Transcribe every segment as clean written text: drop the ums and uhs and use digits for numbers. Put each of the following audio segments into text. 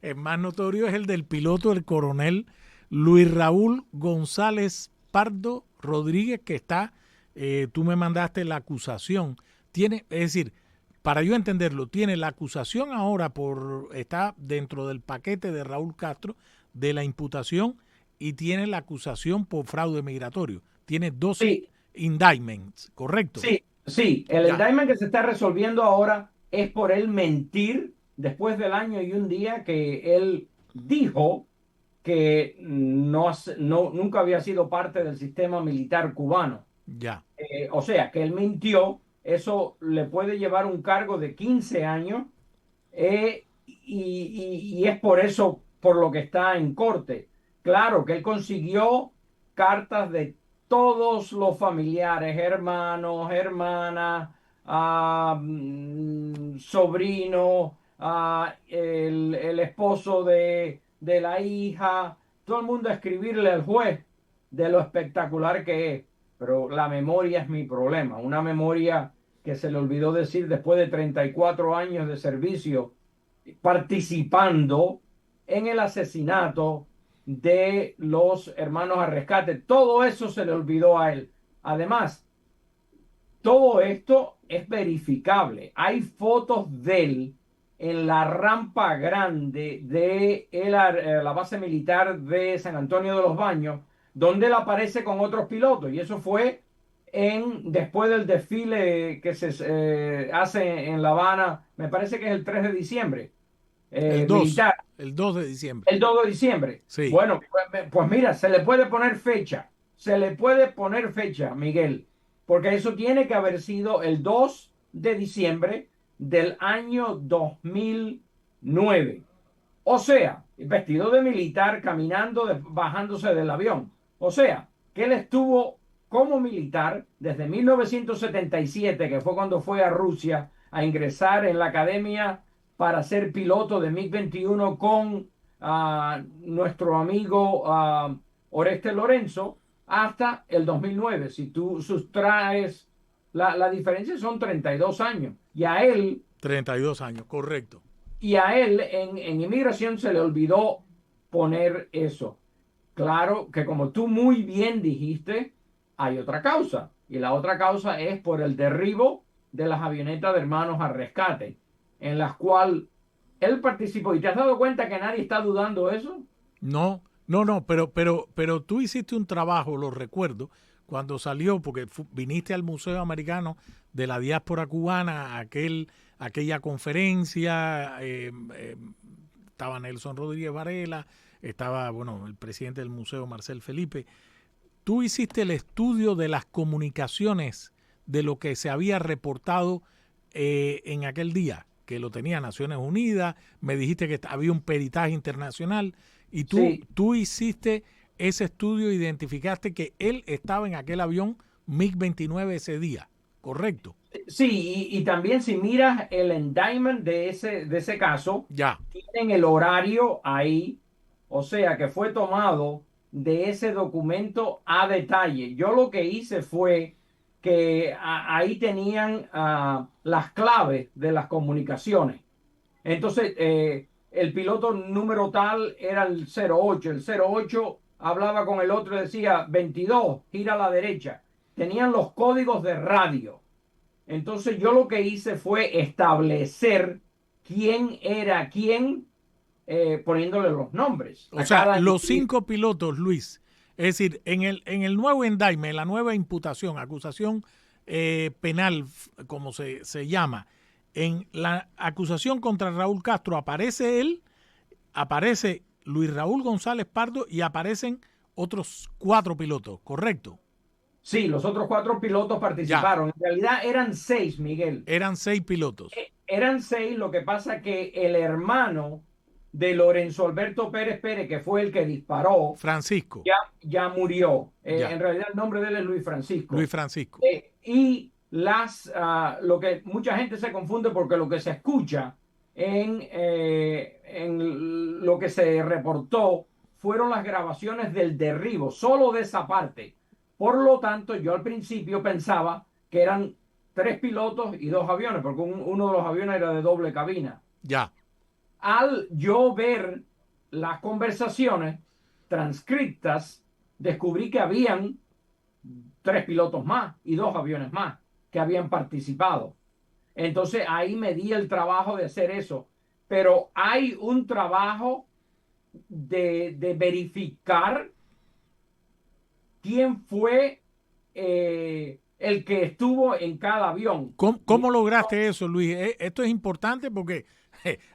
el más notorio es el del piloto, el coronel Luis Raúl González Pardo Rodríguez, que está, tú me mandaste la acusación. Tiene, es decir, para yo entenderlo, tiene la acusación ahora está dentro del paquete de Raúl Castro de la imputación y tiene la acusación por fraude migratorio. Tiene dos Sí, indictments, ¿correcto? sí. El Ya, indictment que se está resolviendo ahora es por él mentir después del año y un día que él dijo que nunca había sido parte del sistema militar cubano. ya. O sea, que él mintió, eso le puede llevar un cargo de 15 años y es por eso por lo que está en corte. Claro que él consiguió cartas de todos los familiares, hermanos, hermanas, sobrino, el esposo de la hija, todo el mundo a escribirle al juez de lo espectacular que es. Pero la memoria es mi problema, una memoria que se le olvidó decir después de 34 años de servicio participando en el asesinato de los hermanos a rescate. Todo eso se le olvidó a él. Además, todo esto es verificable. Hay fotos de él en la rampa grande de la base militar de San Antonio de los Baños, donde él aparece con otros pilotos. Y eso fue después del desfile que se hace en La Habana, me parece que es el 3 de diciembre, El 2, militar, el 2 de diciembre. el 2 de diciembre. Sí. Bueno, pues mira, se le puede poner fecha, se le puede poner fecha, Miguel, porque eso tiene que haber sido el 2 de diciembre del año 2009. O sea, vestido de militar, caminando, bajándose del avión. O sea, que él estuvo como militar desde 1977, que fue cuando fue a Rusia a ingresar en la academia para ser piloto de MiG-21 con nuestro amigo Oreste Lorenzo, hasta el 2009. Si tú sustraes la diferencia, son 32 años. 32 años, correcto. Y a él en inmigración se le olvidó poner eso. Claro que como tú muy bien dijiste, hay otra causa. Y la otra causa es por el derribo de las avionetas de hermanos a rescate, en las cuales él participó. ¿Y te has dado cuenta que nadie está dudando eso? No, no, no, pero tú hiciste un trabajo, lo recuerdo, cuando salió, porque viniste al Museo Americano de la Diáspora Cubana, aquella conferencia, estaba Nelson Rodríguez Varela, estaba, bueno, el presidente del museo, Marcel Felipe. Tú hiciste el estudio de las comunicaciones de lo que se había reportado en aquel día, que lo tenía Naciones Unidas, me dijiste que había un peritaje internacional y Sí, tú hiciste ese estudio, identificaste que él estaba en aquel avión MiG-29 ese día, ¿correcto? sí, y también si miras el indictment de ese caso, Ya, tienen el horario ahí, o sea que fue tomado de ese documento a detalle. Yo lo que hice fue que ahí tenían las claves de las comunicaciones. Entonces, el piloto número tal era el 08. El 08 hablaba con el otro y decía 22, gira a la derecha. Tenían los códigos de radio. Entonces yo lo que hice fue establecer quién era quién, poniéndole los nombres o a sea, cada los individuo. 5 pilotos, Luis, es decir, en el nuevo indictment, la nueva imputación, acusación penal, como se llama, en la acusación contra Raúl Castro aparece él, aparece Luis Raúl González Pardo y aparecen otros 4 pilotos, ¿correcto? Sí, los otros cuatro pilotos Ya, participaron. En realidad eran seis, Miguel. eran 6 pilotos. Eran seis, lo que pasa que el hermano de Lorenzo Alberto Pérez Pérez, que fue el que disparó, Francisco, ya, ya murió. ya, En realidad el nombre de él es Luis Luis Francisco. Francisco. Y lo que mucha gente se confunde porque lo que se escucha en lo que se reportó fueron las grabaciones del derribo, solo de esa parte. Por lo tanto, yo al principio pensaba que eran tres pilotos y dos aviones, porque uno de los aviones era de doble cabina. Ya, al yo ver las conversaciones transcritas, descubrí que habían 3 pilotos más y 2 aviones más que habían participado. Entonces ahí me di el trabajo de hacer eso. Pero hay un trabajo de verificar quién fue el que estuvo en cada avión. Y ¿Cómo lograste eso, Luis? Esto es importante porque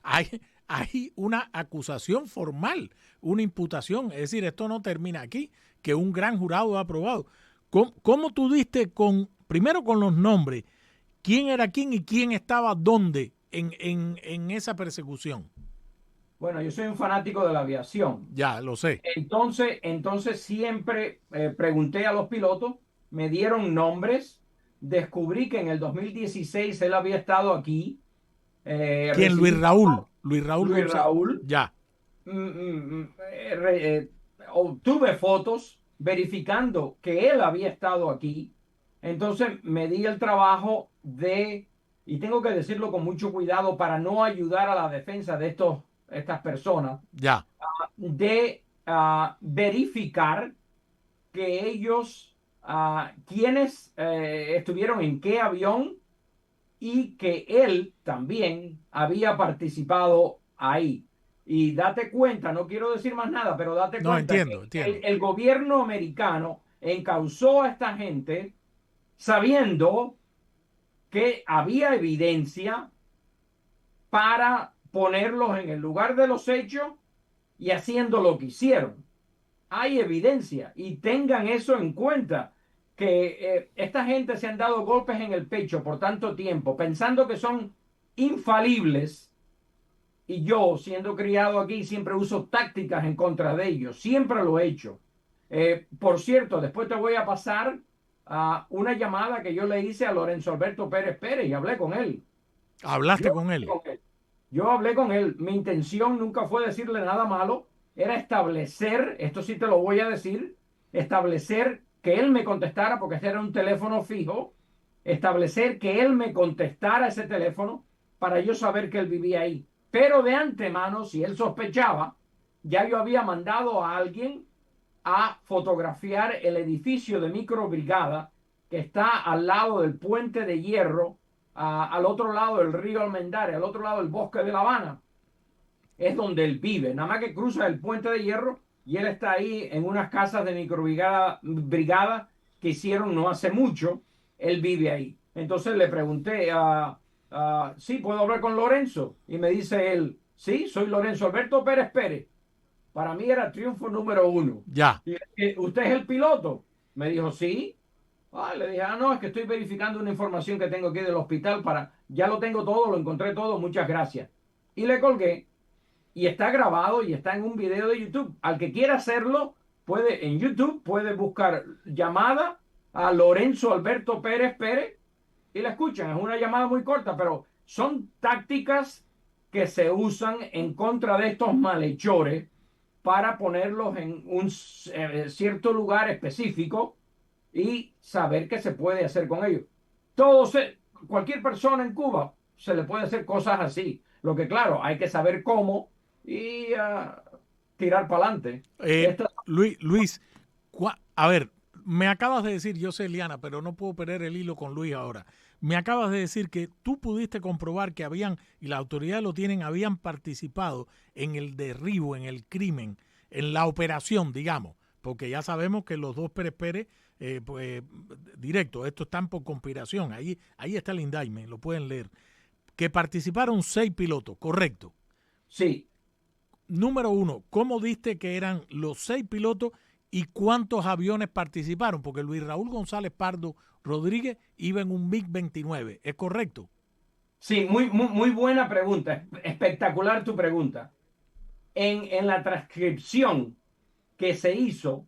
hay una acusación formal, una imputación. Es decir, esto no termina aquí, que un gran jurado ha aprobado. ¿Cómo tú diste primero con los nombres, quién era quién y quién estaba dónde en esa persecución? bueno, yo soy un fanático de la aviación. Ya, lo sé. Entonces siempre pregunté a los pilotos, me dieron nombres, descubrí que en el 2016 él había estado aquí, ¿Quién? Luis recibí Raúl. Luis Raúl Luis González. Raúl, Ya, obtuve fotos verificando que él había estado aquí. Entonces me di el trabajo y tengo que decirlo con mucho cuidado para no ayudar a la defensa de estas personas, ya. de verificar que ellos, quienes estuvieron en qué avión y que él también había participado ahí. Y date cuenta, no quiero decir más nada, pero date No, cuenta entiendo, que entiendo. el gobierno americano encausó a esta gente sabiendo que había evidencia para ponerlos en el lugar de los hechos y haciendo lo que hicieron. Hay evidencia y tengan eso en cuenta, que esta gente se han dado golpes en el pecho por tanto tiempo pensando que son infalibles, y yo, siendo criado aquí, siempre uso tácticas en contra de ellos, siempre lo he hecho. Por cierto, después te voy a pasar a una llamada que yo le hice a Lorenzo Alberto Pérez Pérez y hablé con él. Yo ¿Hablaste con hablé él? con él. Yo hablé con él. Mi intención nunca fue decirle nada malo. Era establecer, esto sí te lo voy a decir, establecer que él me contestara, porque este era un teléfono fijo, establecer que él me contestara ese teléfono para yo saber que él vivía ahí. Pero de antemano, si él sospechaba, ya yo había mandado a alguien a fotografiar el edificio de microbrigada que está al lado del puente de hierro, al otro lado del río Almendares, al otro lado del bosque de La Habana. Es donde él vive. Nada más que cruza el puente de hierro y él está ahí en unas casas de microbrigada que hicieron no hace mucho. Él vive ahí. Entonces le pregunté, sí, ¿puedo hablar con Lorenzo? Y me dice él, sí, soy Lorenzo Alberto Pérez Pérez. Para mí era triunfo número uno. Ya. Y ¿usted es el piloto? Me dijo, sí. Le dije, no, es que estoy verificando una información que tengo aquí del hospital ya lo tengo todo, lo encontré todo, muchas gracias. Y le colgué, y está grabado y está en un video de YouTube. Al que quiera hacerlo, en YouTube puede buscar llamada a Lorenzo Alberto Pérez Pérez y la escuchan. Es una llamada muy corta, pero son tácticas que se usan en contra de estos malhechores para ponerlos en un cierto lugar específico y saber qué se puede hacer con ellos. Cualquier persona en Cuba se le puede hacer cosas así. Lo que claro, hay que saber cómo y tirar para adelante. Luis, a ver, me acabas de decir, yo sé, Liana, pero no puedo perder el hilo con Luis ahora. Me acabas de decir que tú pudiste comprobar que habían, y las autoridades lo tienen, habían participado en el derribo, en el crimen, en la operación, digamos, porque ya sabemos que los dos Pérez Pérez, pues, directo, esto están por conspiración, ahí está el indictment, lo pueden leer, que participaron 6 pilotos, correcto. Sí. Número uno, ¿cómo diste que eran los 6 pilotos y cuántos aviones participaron? Porque Luis Raúl González Pardo Rodríguez iba en un MiG-29, ¿es correcto? Sí, muy, muy, muy buena pregunta. Espectacular tu pregunta. En la transcripción que se hizo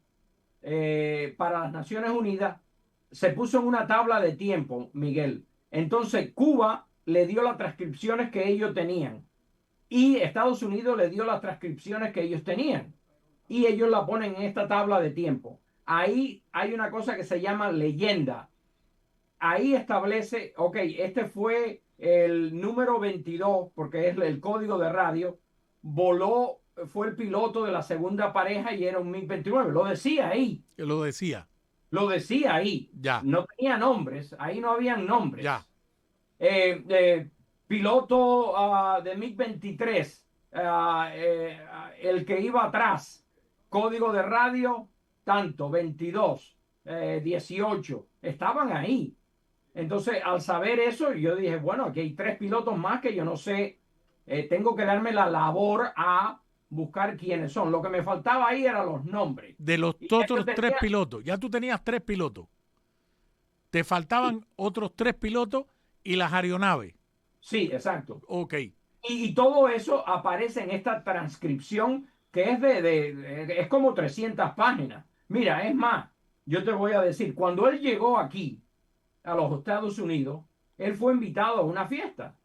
para las Naciones Unidas, se puso en una tabla de tiempo, Miguel. Entonces, Cuba le dio las transcripciones que ellos tenían y Estados Unidos le dio las transcripciones que ellos tenían. Y ellos la ponen en esta tabla de tiempo. Ahí hay una cosa que se llama leyenda. Ahí establece, ok, este fue el número 22, porque es el código de radio, voló, fue el piloto de la segunda pareja y era un MiG-29. Lo decía ahí, Que lo decía. lo decía ahí. Ya, No tenía nombres, ahí no habían ya. nombres. Piloto de MiG-23, el que iba atrás, código de radio, tanto, 22, 18, estaban ahí. Entonces, al saber eso, yo dije, bueno, aquí hay 3 pilotos más que yo no sé, tengo que darme la labor a buscar quiénes son. Lo que me faltaba ahí eran los nombres. De los Y yo otros 3 tenía, pilotos, ya tú tenías 3 pilotos. Te faltaban otros 3 pilotos y las aeronaves. sí, exacto. Ok, Y todo eso aparece en esta transcripción que es es como 300 páginas. Mira, es más, yo te voy a decir, cuando él llegó aquí a los Estados Unidos, él fue invitado a una fiesta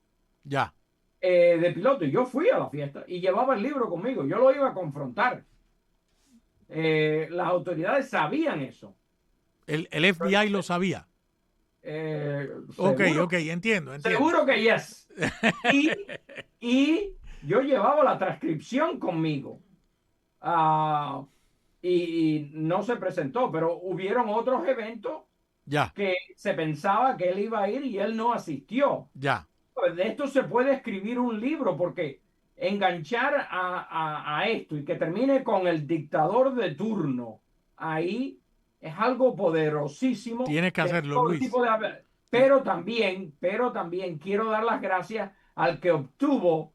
ya. de piloto. Y yo fui a la fiesta y llevaba el libro conmigo. Yo lo iba a confrontar. Las autoridades sabían eso. El FBI lo sabía. Ok, Seguro, ok, entiendo, entiendo. seguro que yes. Y, y yo llevaba la transcripción conmigo. Ah, y no se presentó, pero hubieron otros eventos Ya, que se pensaba que él iba a ir y él no asistió. ya. Pues de esto se puede escribir un libro porque enganchar a esto y que termine con el dictador de turno ahí es algo poderosísimo Tienes que de hacerlo, todo Luis. tipo de... pero también quiero dar las gracias al que obtuvo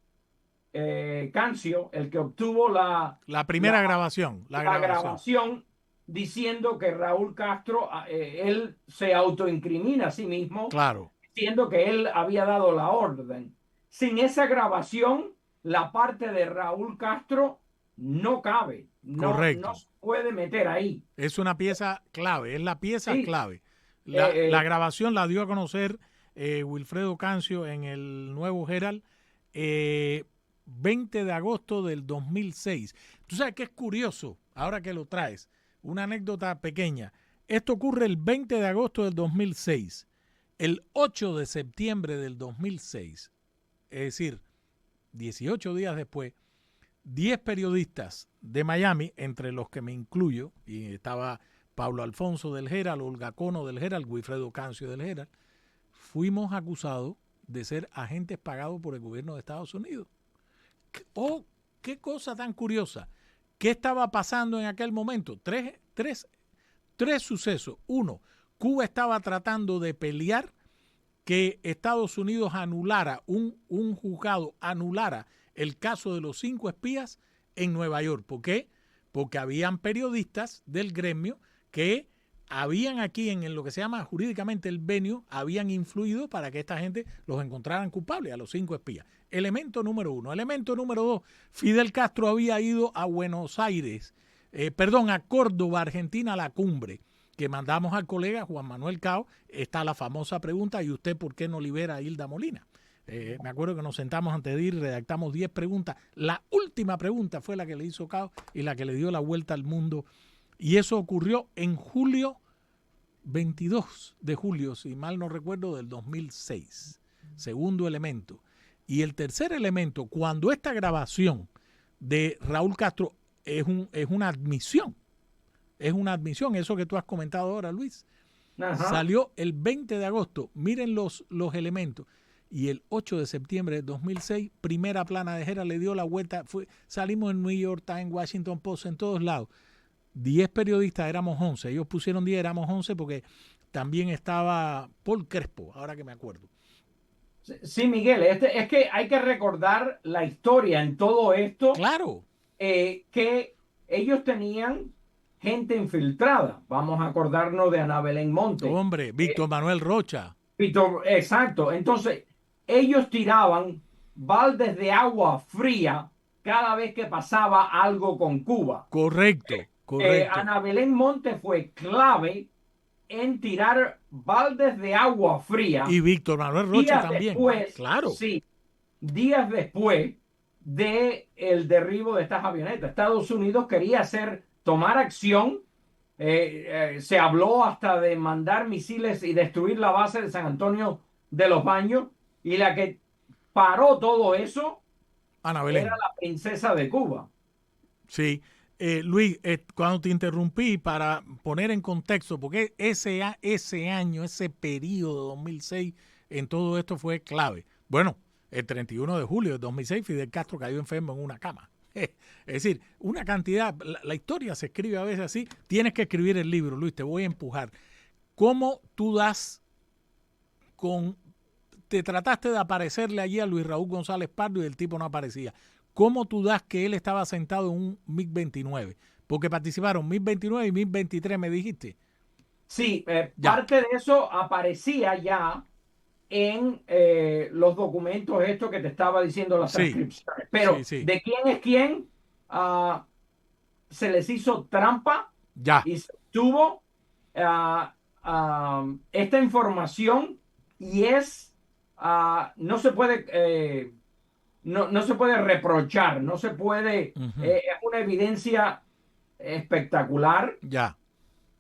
Cancio, el que obtuvo La la, primera grabación, la la grabación. grabación diciendo que Raúl Castro, él se autoincrimina a sí mismo Claro, diciendo que él había dado la orden. Sin esa grabación, la parte de Raúl Castro no cabe, no correcto. se puede meter ahí. Es una pieza clave, es la pieza Sí, clave. La eh, grabación la dio a conocer Wilfredo Cancio en el Nuevo Herald 20 de agosto del 2006. Tú sabes que es curioso, ahora que lo traes, una anécdota pequeña. Esto ocurre el 20 de agosto del 2006. El 8 de septiembre del 2006, es decir, 18 días después, 10 periodistas de Miami, entre los que me incluyo, y estaba Pablo Alfonso del Herald, Olga Cono del Herald, Wilfredo Cancio del Herald, fuimos acusados de ser agentes pagados por el gobierno de Estados Unidos. Oh, qué cosa tan curiosa. ¿Qué estaba pasando en aquel momento? Tres sucesos. Uno, Cuba estaba tratando de pelear que Estados Unidos anulara, un juzgado anulara el caso de los 5 espías en Nueva York. ¿Por qué? Porque habían periodistas del gremio que habían aquí en lo que se llama jurídicamente el venio, habían influido para que esta gente los encontraran culpables a los 5 espías. Elemento número 1. Elemento número 2. Fidel Castro había ido a Buenos Aires, a Córdoba, Argentina, a la cumbre que mandamos al colega Juan Manuel Cao. Está la famosa pregunta, ¿y usted por qué no libera a Hilda Molina? Me acuerdo que nos sentamos antes de ir, redactamos 10 preguntas. La última pregunta fue la que le hizo Cao y la que le dio la vuelta al mundo. Y eso ocurrió en julio, 22 de julio, si mal no recuerdo, del 2006. Segundo elemento. Y el tercer elemento, cuando esta grabación de Raúl Castro es una admisión, eso que tú has comentado ahora, Luis, ajá. salió el 20 de agosto, miren los elementos, y el 8 de septiembre de 2006, primera plana de Herald, le dio la vuelta, salimos en New York Times, Washington Post, en todos lados. 10 periodistas, éramos 11, ellos pusieron 10, éramos 11 porque también estaba Paul Crespo, ahora que me acuerdo. Sí, Miguel, es que hay que recordar la historia en todo esto, Claro, que ellos tenían gente infiltrada. Vamos a acordarnos de Ana Belén Monte. hombre, Víctor Manuel Rocha. Exacto. Entonces, ellos tiraban baldes de agua fría cada vez que pasaba algo con Cuba. Correcto, correcto. Ana Belén Monte fue clave en tirar baldes de agua fría Y Víctor Manuel Rocha días también, después, claro. sí, días después de el derribo de estas avionetas. Estados Unidos quería tomar acción. Se habló hasta de mandar misiles y destruir la base de San Antonio de los Baños. Y la que paró todo eso Ana era Belén. la princesa de Cuba. Sí. Luis, cuando te interrumpí para poner en contexto, porque ese año, ese periodo 2006 en todo esto fue clave. Bueno, el 31 de julio de 2006 Fidel Castro cayó enfermo en una cama. Es decir, una cantidad, la historia se escribe a veces así, tienes que escribir el libro, Luis, te voy a empujar. ¿Cómo tú das con... Te trataste de aparecerle allí a Luis Raúl González Pardo y el tipo no aparecía? ¿Cómo tú das que él estaba sentado en un MiG-29? Porque participaron MiG-29 y MiG-23, me dijiste. Sí, Ya, parte de eso aparecía ya en los documentos estos que te estaba diciendo, las sí, transcripciones. sí, Pero sí, de quién es quién, ah, se les hizo trampa ya. y se tuvo esta información y no se puede, no se puede reprochar, no se puede, Ujú, es una evidencia espectacular ya.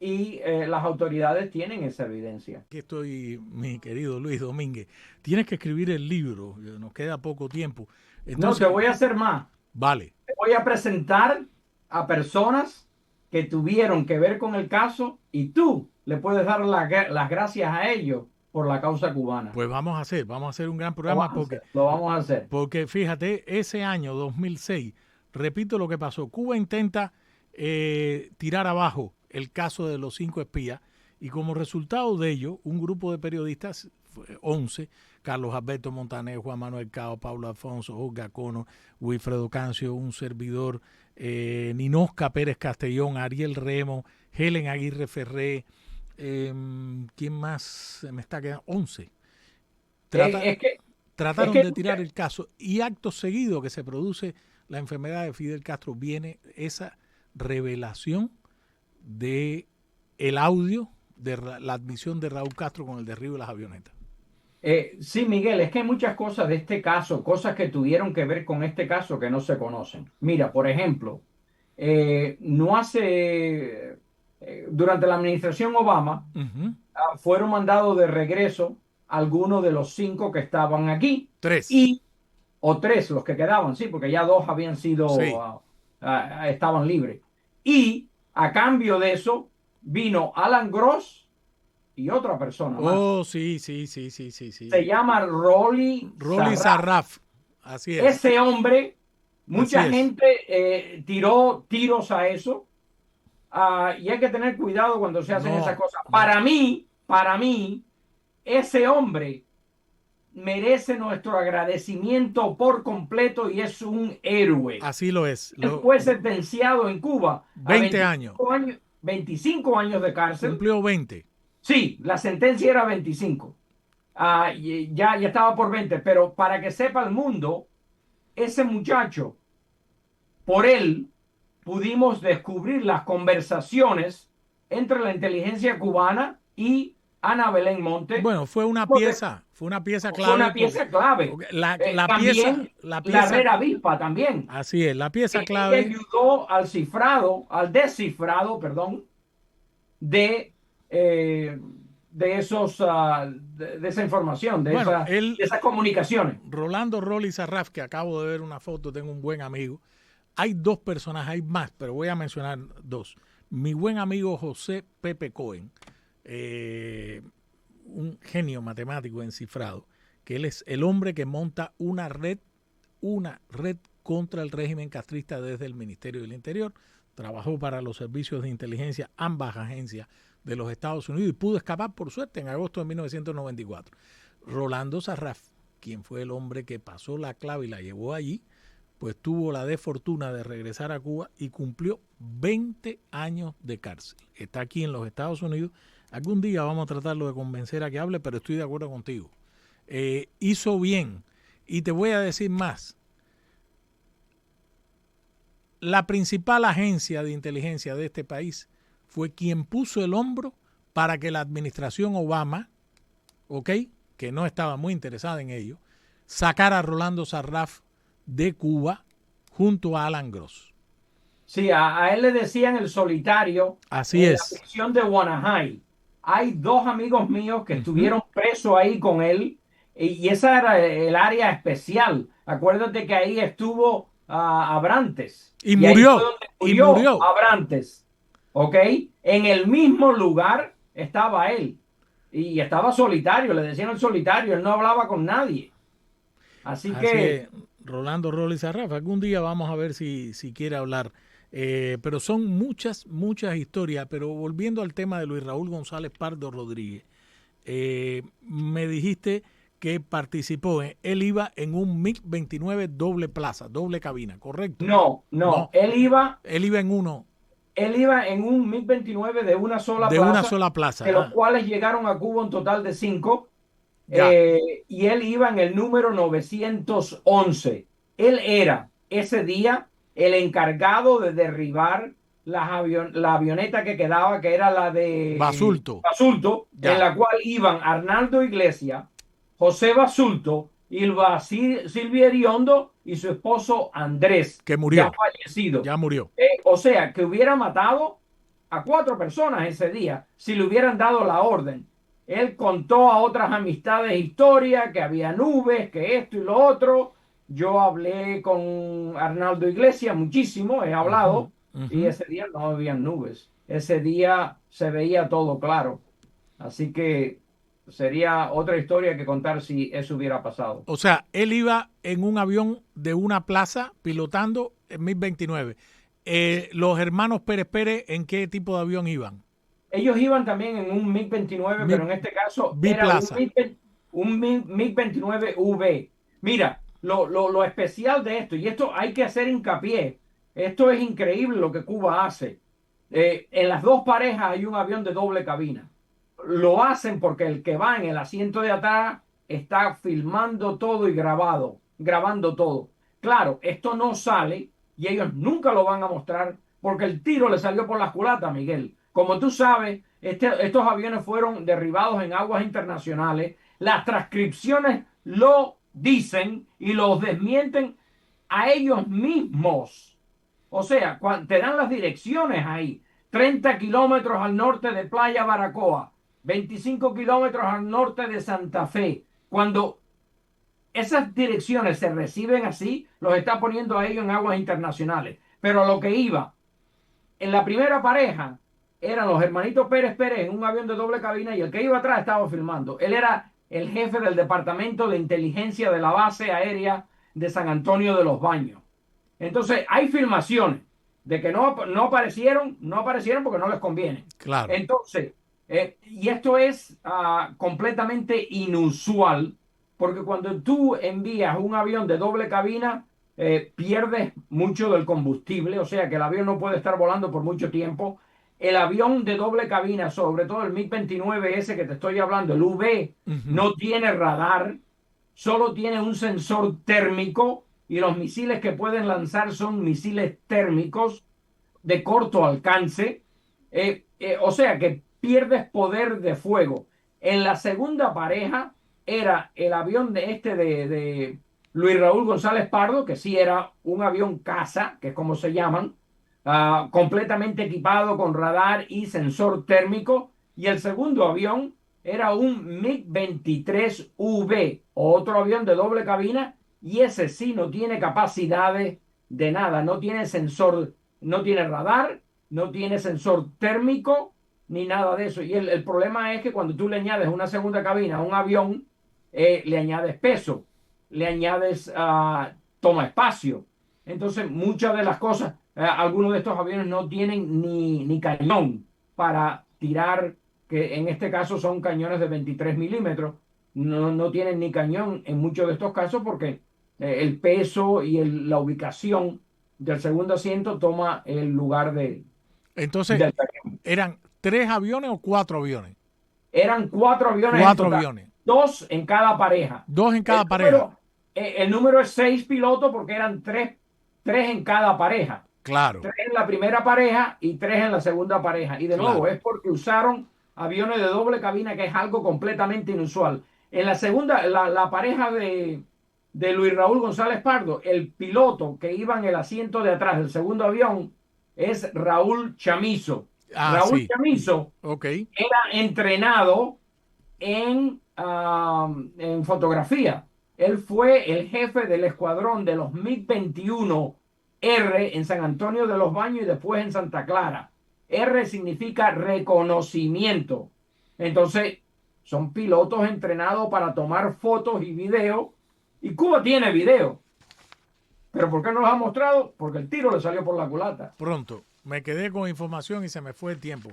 y las autoridades tienen esa evidencia. Aquí estoy, mi querido Luis Domínguez. Tienes que escribir el libro, nos queda poco tiempo. No, te Entonces, voy a hacer más. vale, Te voy a presentar a personas que tuvieron que ver con el caso y tú le puedes dar las gracias a ellos por la causa cubana. pues vamos a hacer un gran Lo programa vamos a hacer, lo vamos a hacer. porque fíjate, ese año 2006, repito lo que pasó, Cuba intenta tirar abajo el caso de los 5 espías y como resultado de ello, un grupo de periodistas, 11, Carlos Alberto Montaner, Juan Manuel Cao, Paulo Alfonso, Olga Cono, Wilfredo Cancio, un servidor, Ninosca Pérez Castellón, Ariel Remo, Helen Aguirre Ferré, ¿quién más se me está quedando? 11. Trata, Es que, es trataron que de tirar el caso y acto seguido que se produce la enfermedad de Fidel Castro viene esa revelación de el audio de la admisión de Raúl Castro con el derribo de las avionetas. sí, Miguel, es que hay muchas cosas de este caso, cosas que tuvieron que ver con este caso que no se conocen. Mira, por ejemplo, no hace, durante la administración Obama, Ujú. fueron mandados de regreso algunos de los 5 que estaban aquí, 3. y, o 3 los que quedaban, sí, porque ya 2 habían sido, Sí. estaban libres. Y a cambio de eso vino Alan Gross y otra persona más. Oh, sí, sí, sí, sí, sí, sí. Se llama Rolly Rolly Sarraf. Sarraf. Así es. Ese hombre, Así mucha es. gente tiró tiros a eso, y hay que tener cuidado cuando se hacen esas No, cosas. no. Para mí, ese hombre merece nuestro agradecimiento por completo y es un héroe. Así lo es. Él fue sentenciado en Cuba a 20 años. 25 años de cárcel. Cumplió 20. Sí, la sentencia era 25. Y ya estaba por 20, pero para que sepa el mundo, ese muchacho, por él, pudimos descubrir las conversaciones entre la inteligencia cubana y Ana Belén Monte. Bueno, fue una pieza Fue clave una porque, pieza clave. porque la pieza, También la la pieza, Herrera Avispa también. así es, la pieza Ella clave, ayudó al descifrado, perdón, de, eh, de esos, de esa información, bueno, de esas comunicaciones. Rolando Rolly Sarraf, que acabo de ver una foto, tengo un buen amigo. Hay 2 personajes, hay más, pero voy a mencionar 2. Mi buen amigo José Pepe Cohen, un genio matemático encifrado, que él es el hombre que monta una red contra el régimen castrista desde el Ministerio del Interior. Trabajó para los servicios de inteligencia, ambas agencias de los Estados Unidos y pudo escapar por suerte en agosto de 1994. Rolando Sarraf, quien fue el hombre que pasó la clave y la llevó allí, pues tuvo la desfortuna de regresar a Cuba y cumplió 20 años de cárcel. Está aquí en los Estados Unidos. Algún día vamos a tratarlo de convencer a que hable, pero estoy de acuerdo contigo. Hizo bien. Y te voy a decir más. La principal agencia de inteligencia de este país fue quien puso el hombro para que la administración Obama, ¿ok?, que no estaba muy interesada en ello, sacara a Rolando Sarraf de Cuba junto a Alan Gross. Sí, a él le decían el solitario Así en la es. prisión de Guanajay. Hay 2 amigos míos que estuvieron presos ahí con él y esa era el área especial Acuérdate que ahí estuvo Abrantes. Y Ahí fue murió. donde Y murió murió. Abrantes. ¿Ok? En el mismo lugar estaba él. Y estaba solitario, le decían el solitario, él no hablaba con nadie. Así Así que es, Rolando Rolly Sarrafa. Algún día vamos a ver si quiere hablar. Pero son muchas historias. Pero volviendo al tema de Luis Raúl González Pardo Rodríguez, me dijiste que participó, él iba en un MiG-29 doble plaza, doble cabina, ¿correcto? no, No, él iba en uno él iba en un MiG-29 de una sola de una plaza, sola plaza. de los Ah, cuales llegaron a Cuba un total de 5. ya, Y él iba en el número 911. Él era ese día el encargado de derribar la avioneta que quedaba, que era la de Basulto, Basulto, en ya, la cual iban Arnaldo Iglesias, José Basulto, Ilva Silvia Eriondo y su esposo Andrés, que ya murió, fallecido. ya murió. O sea, que hubiera matado a 4 personas ese día si le hubieran dado la orden. Él contó a otras amistades historia, que había nubes, que esto y lo otro. Yo hablé con Arnaldo Iglesias muchísimo, he Ujú, hablado, y ujú. ese día no había nubes. Ese día se veía todo claro. Así que sería otra historia que contar si eso hubiera pasado. O sea, él iba en un avión de una plaza pilotando en MiG-29. Los hermanos Pérez Pérez, ¿en qué tipo de avión iban? Ellos iban también en un MiG-29, MiG pero en este caso era biplaza. un MiG-29V. Mira, lo especial de esto, y esto hay que hacer hincapié, esto es increíble lo que Cuba hace. En las dos parejas hay un avión de doble cabina. Lo hacen porque el que va en el asiento de atrás está filmando todo y grabando todo. Claro, esto no sale y ellos nunca lo van a mostrar porque el tiro le salió por las culatas, Miguel. Como tú sabes, estos aviones fueron derribados en aguas internacionales. Las transcripciones lo dicen y los desmienten a ellos mismos. O sea, te dan las direcciones ahí. 30 kilómetros al norte de Playa Baracoa, 25 kilómetros al norte de Santa Fe. Cuando esas direcciones se reciben así, los está poniendo a ellos en aguas internacionales. Pero lo que iba, en la primera pareja, eran los hermanitos Pérez Pérez en un avión de doble cabina y el que iba atrás estaba filmando. Él era el jefe del departamento de inteligencia de la base aérea de San Antonio de los Baños. Entonces, hay filmaciones de que no aparecieron porque no les conviene. Claro. Entonces, y esto es completamente inusual, porque cuando tú envías un avión de doble cabina, pierdes mucho del combustible, o sea que el avión no puede estar volando por mucho tiempo. El avión de doble cabina, sobre todo el MiG-29 ese que te estoy hablando, el UV, Ujú. no tiene radar, solo tiene un sensor térmico y los misiles que pueden lanzar son misiles térmicos de corto alcance. O sea que pierdes poder de fuego. En la segunda pareja era el avión de Luis Raúl González Pardo, que sí era un avión caza, que es como se llaman, completamente equipado con radar y sensor térmico. Y el segundo avión era un MiG-23V, otro avión de doble cabina, y ese sí no tiene capacidades de nada, no tiene sensor, no tiene radar, no tiene sensor térmico, ni nada de eso. Y el problema es que cuando tú le añades una segunda cabina a un avión, le añades peso, le añades toma espacio. Entonces, muchas de las cosas, algunos de estos aviones no tienen ni cañón para tirar, que en este caso son cañones de 23 milímetros. No tienen ni cañón en muchos de estos casos porque el peso y la ubicación del segundo asiento toma el lugar Entonces, del cañón. ¿eran 3 aviones o 4 aviones? Eran 4 aviones en Cuatro total, aviones. 2 en cada pareja. Dos en El cada pareja. número, el número es 6 pilotos porque eran tres en cada pareja. Claro, 3 en la primera pareja y 3 en la segunda pareja. Y de nuevo, claro. es porque usaron aviones de doble cabina, que es algo completamente inusual. En la segunda, la pareja de Luis Raúl González Pardo, el piloto que iba en el asiento de atrás del segundo avión es Raúl Chamizo. Ah, Raúl sí. Chamizo Ok. era entrenado en fotografía. Él fue el jefe del escuadrón de los MiG-21R en San Antonio de los Baños y después en Santa Clara. R significa reconocimiento. Entonces, son pilotos entrenados para tomar fotos y videos. Y Cuba tiene video. ¿Pero por qué no los ha mostrado? Porque el tiro le salió por la culata. Pronto. Me quedé con información y se me fue el tiempo.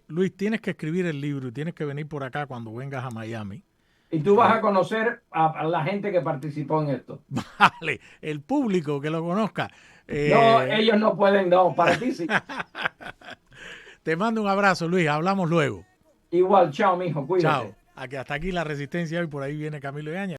Luis, tienes que escribir el libro y tienes que venir por acá cuando vengas a Miami. Y tú vas a conocer a la gente que participó en esto. Vale, el público que lo conozca. No, ellos no pueden, no, para ti sí. Te mando un abrazo, Luis. Hablamos luego. Igual, chao, mijo, cuídate. Chao. Hasta aquí La Resistencia hoy. Por ahí viene Camilo Egaña.